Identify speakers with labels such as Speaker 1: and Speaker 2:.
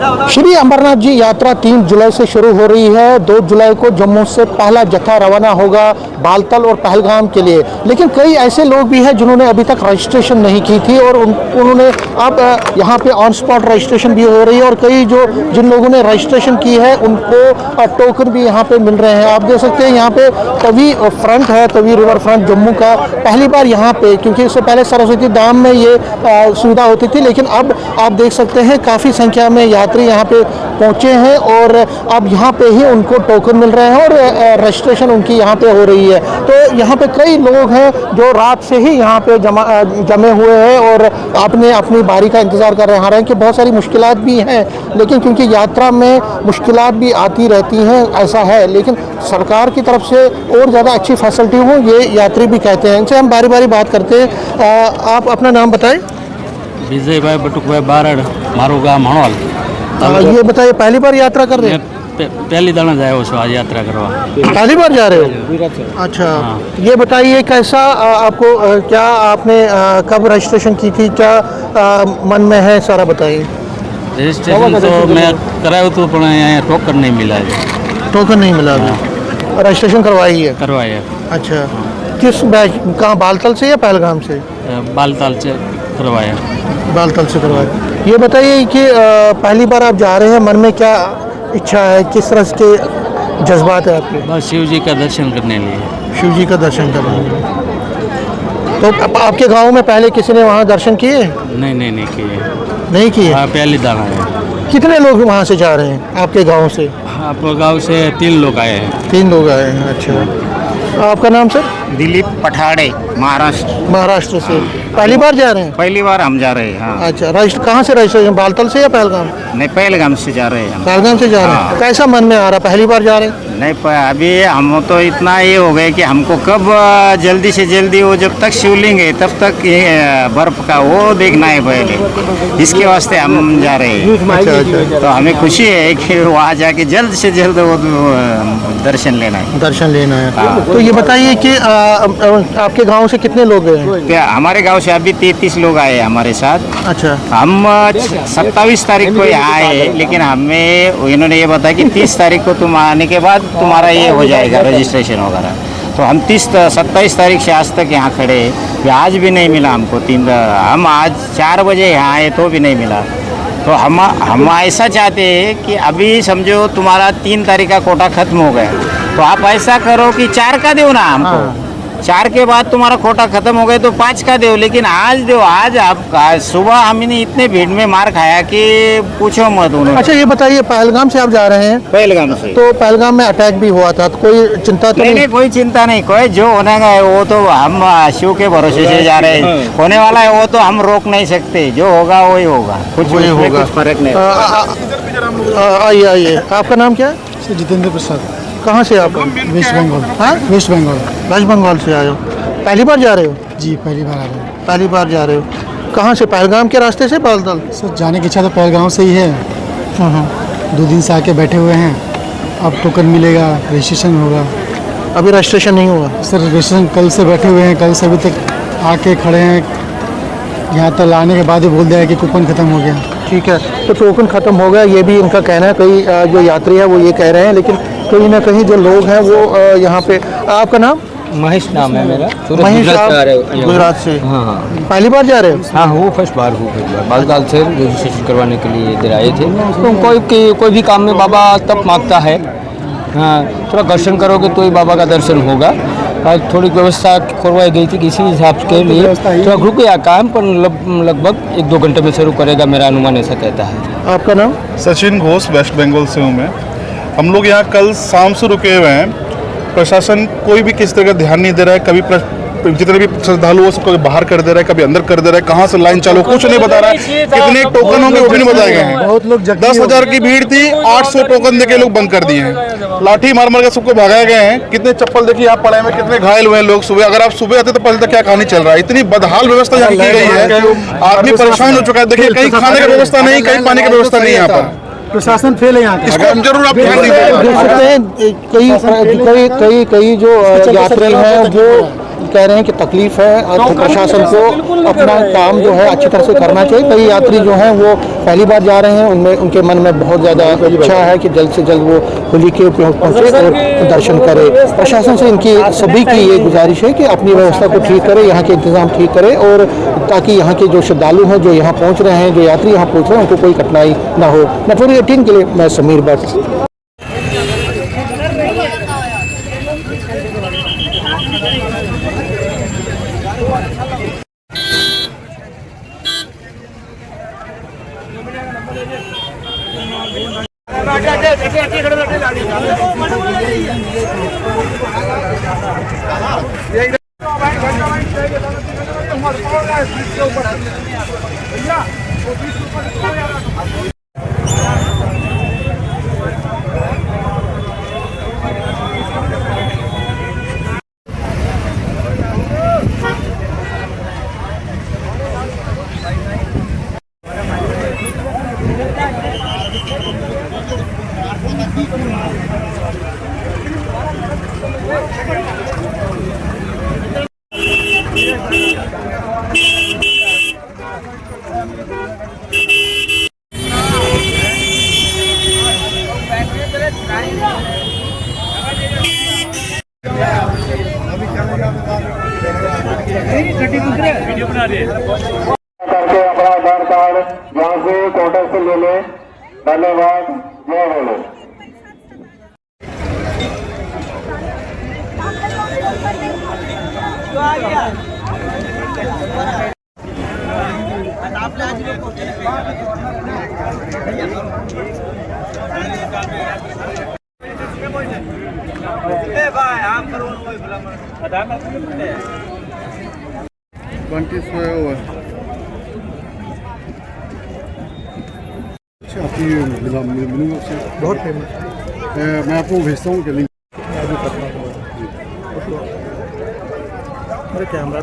Speaker 1: श्री अमरनाथ जी यात्रा 3 जुलाई से शुरू हो रही है। 2 जुलाई को जम्मू से पहला जत्था रवाना होगा बालतल और पहलगाम के लिए। लेकिन कई ऐसे लोग भी हैं जिन्होंने अभी तक रजिस्ट्रेशन नहीं की थी और उन्होंने अब यहाँ पे ऑन स्पॉट रजिस्ट्रेशन भी हो रही है और कई जिन लोगों ने रजिस्ट्रेशन की है उनको टोकन भी यहाँ पे मिल रहे हैं। आप देख सकते हैं यहाँ पे तवी फ्रंट है, तवी रिवर फ्रंट जम्मू का। पहली बार यहाँ पे, क्योंकि इससे पहले सरस्वती धाम में ये सुविधा होती थी, लेकिन अब आप देख सकते हैं काफ़ी संख्या में यात्री यहाँ पे पहुँचे हैं और अब यहाँ पे ही उनको टोकन मिल रहे हैं और रजिस्ट्रेशन उनकी यहाँ पे हो रही है। तो यहाँ पे कई लोग हैं जो रात से ही यहाँ पे जमे हुए हैं और अपनी बारी का इंतज़ार कर रहे हैं। हालांकि बहुत सारी मुश्किलात भी हैं, लेकिन क्योंकि यात्रा में मुश्किलात भी आती रहती हैं, ऐसा है, लेकिन सरकार की तरफ से और ज़्यादा अच्छी फैसिलिटी हो ये यात्री भी कहते हैं। इनसे हम बारी बारी बात करते हैं। आप अपना नाम बताएं।
Speaker 2: विजय भाई बटुक भाई बारड़, मारो गाँव मणोल।
Speaker 1: ये बताइए, पहली बार यात्रा कर रहे हैं?
Speaker 2: पहली दाना जाए हो आज यात्रा करवा।
Speaker 1: पहली बार जा रहे हो? अच्छा। ये बताइए कैसा आपको क्या आपने कब रजिस्ट्रेशन की थी, क्या मन में है, सारा बताइए।
Speaker 2: रजिस्ट्रेशन तो मैं कराया तो यहाँ टोकन नहीं मिला है।
Speaker 1: टोकन नहीं मिला अभी? रजिस्ट्रेशन करवाई है?
Speaker 2: करवाया।
Speaker 1: अच्छा, किस बैच, कहाँ, बालतल से या पहलगाम से?
Speaker 2: बालताल से करवाया।
Speaker 1: बालतल से करवाया। ये बताइए कि पहली बार आप जा रहे हैं, मन में क्या इच्छा है, किस तरह के जज्बात है आपके?
Speaker 2: बस शिव जी का दर्शन करने लिए।
Speaker 1: शिव जी का दर्शन करने लिए। तो आपके गांव में पहले किसी ने वहाँ दर्शन किए?
Speaker 2: नहीं किए।
Speaker 1: नहीं किए?
Speaker 2: पहली दाना है।
Speaker 1: कितने लोग वहाँ से जा रहे हैं आपके गांव से?
Speaker 2: आपके गाँव से 3 लोग आए हैं।
Speaker 1: 3 लोग आए हैं। अच्छा, आपका नाम सर?
Speaker 3: दिलीप पठाड़े, महाराष्ट्र।
Speaker 1: महाराष्ट्र से पहली बार जा रहे हैं?
Speaker 3: पहली बार हम जा रहे हैं। हाँ।
Speaker 1: अच्छा, कहाँ से रजिस्ट्रेशन, बालतल से या पहलगाम?
Speaker 3: नहीं, पहलगाम से जा रहे हैं हम।
Speaker 1: पहलगाम से जा रहे हैं। कैसा मन में आ रहा, पहली बार जा रहे हैं?
Speaker 3: नहीं, अभी हम तो इतना ये हो गए कि हमको कब जल्दी से जल्दी वो जब तक शिवलिंग है तब तक ये बर्फ का वो देखना है पहले, इसके वास्ते हम जा रहे हैं।
Speaker 1: अच्छा।
Speaker 3: तो हमें खुशी है कि वहाँ जाके जल्द से जल्द वो दर्शन लेना है।
Speaker 1: दर्शन लेना है। तो ये बताइए कि आपके गांव से कितने लोग गए?
Speaker 3: हमारे गांव से अभी 33 लोग आए हैं हमारे साथ।
Speaker 1: अच्छा।
Speaker 3: हम 27 तारीख को यहाँ आए, लेकिन हमें इन्होंने ये बताया कि 30 तारीख को तुम आने के बाद तुम्हारा ये हो जाएगा रजिस्ट्रेशन वगैरह। तो हम 27 तारीख से आज तक यहाँ खड़े हैं, आज भी नहीं मिला हमको। हम आज 4 बजे यहाँ आए तो भी नहीं मिला। तो हम ऐसा चाहते हैं कि अभी समझो तुम्हारा 3 तारीख का कोटा खत्म हो गया, तो आप ऐसा करो कि 4 का दो ना हमको। 4 के बाद तुम्हारा कोटा खत्म हो गया तो 5 का दो, लेकिन आज दो। आज आप सुबह हमने इतने भीड़ में मार खाया कि पूछो मत उन्होंने।
Speaker 1: अच्छा, ये बताइए, पहलगाम से आप जा रहे हैं?
Speaker 3: पहलगाम से।
Speaker 1: तो पहलगाम में अटैक भी हुआ था, तो कोई चिंता तो
Speaker 3: नहीं, कोई चिंता नहीं। कोई जो होने का है वो तो हम शिव के भरोसे से जा रहे हैं। होने वाला है वो तो हम रोक नहीं सकते, जो होगा वही होगा, कुछ होगा, फर्क नहीं।
Speaker 1: आइए, आपका नाम क्या है?
Speaker 4: जितेंद्र प्रसाद।
Speaker 1: कहाँ से आप?
Speaker 4: वेस्ट बंगाल।
Speaker 1: हाँ,
Speaker 4: वेस्ट बंगाल।
Speaker 1: वेस्ट बंगाल से आए हो? पहली बार जा रहे हो?
Speaker 4: जी, पहली बार आ रहे हैं।
Speaker 1: पहली बार जा रहे हो? कहाँ से, पहलगाम के रास्ते से बालतल?
Speaker 4: सर, जाने की इच्छा तो पहलगाम से ही है। 2 दिन से आके बैठे हुए हैं, अब टोकन मिलेगा, रजिस्ट्रेशन होगा।
Speaker 1: अभी रजिस्ट्रेशन नहीं हुआ?
Speaker 4: सर, रजिस्ट्रेशन कल से बैठे हुए हैं, कल से अभी तक आके खड़े हैं। यहाँ तक आने के बाद ही बोल दिया कि कूपन ख़त्म हो गया।
Speaker 1: ठीक है, तो टोकन ख़त्म हो गया, ये भी इनका कहना है। कई जो यात्री है वो ये कह रहे हैं, लेकिन कहीं ना कहीं जो लोग हैं वो यहाँ पे। आपका नाम?
Speaker 2: महेश नाम है मेरा।
Speaker 1: महेश, आप गुजरात से?
Speaker 2: हाँ।
Speaker 1: पहली बार जा रहे हो?
Speaker 2: हाँ, वो फर्स्ट बार बालताल से रजिस्ट्रेशन करवाने के लिए इधर आए थे। तो कोई भी काम में बाबा तब मांगता है। हाँ, थोड़ा दर्शन करोगे तो ही बाबा का दर्शन होगा। और थोड़ी व्यवस्था करवाई गई थी किसी हिसाब के लिए, थोड़ा रुक गया काम, पर लगभग 1-2 घंटे में शुरू करेगा, मेरा अनुमान ऐसा कहता है।
Speaker 1: आपका नाम?
Speaker 5: सचिन घोष, वेस्ट बंगाल से हूँ मैं। हम लोग यहाँ कल शाम से रुके हुए हैं। प्रशासन कोई भी किस तरह का ध्यान नहीं दे रहा है। कभी जितने भी श्रद्धालु हो सबको बाहर कर दे रहा है, कभी अंदर कर दे रहा है, कहाँ से लाइन चालू कुछ नहीं बता रहा है। कितने टोकन होंगे वो भी नहीं बताए गए हैं।
Speaker 4: बहुत लोग
Speaker 5: 10,000 की भीड़ थी, 800 टोकन देके लोग बंद कर दिए हैं। लाठी मार मार के सबको भगाए गए हैं। कितने चप्पल देखिए यहाँ पड़े हुए, कितने घायल हुए हैं लोग। सुबह अगर आप सुबह आते तो पहले तक क्या कहानी चल रहा है। इतनी बदहाल व्यवस्था यहाँ की गई है, आदमी परेशान हो चुका है। देखिए, कहीं खाने की व्यवस्था नहीं, कहीं पानी की व्यवस्था नहीं है यहाँ पर।
Speaker 4: प्रशासन फेल है यहाँ।
Speaker 5: इसको हम जरूर आप ध्यान
Speaker 1: देख सकते हैं। कई जो यात्री हैं वो कह रहे हैं कि तकलीफ है तो प्रशासन को अपना काम जो है अच्छी तरह से करना चाहिए। कई यात्री जो हैं वो पहली बार जा रहे हैं, उनमें उनके मन में बहुत ज़्यादा इच्छा है कि जल्द से जल्द वो होली के पहुँचे और दर्शन करे। प्रशासन से इनकी सभी की ये गुजारिश है कि अपनी व्यवस्था को ठीक करे, यहाँ के इंतज़ाम ठीक करे, और ताकि यहाँ के जो श्रद्धालु हैं जो यहाँ पहुँच रहे हैं, जो यात्री यहाँ पहुँच रहे हैं, उनको कोई कठिनाई ना हो। नेटवर्क 18 के लिए मैं समीर भट्ट।
Speaker 6: करके अपना आधार कार्ड यहाँ से काउंटर से ले लें। धन्यवाद। जय बोलो।
Speaker 4: आपकी मिलूंगा उससे, बहुत फेमस। मैं आपको भेजता हूँ लिंक।
Speaker 1: कैमरा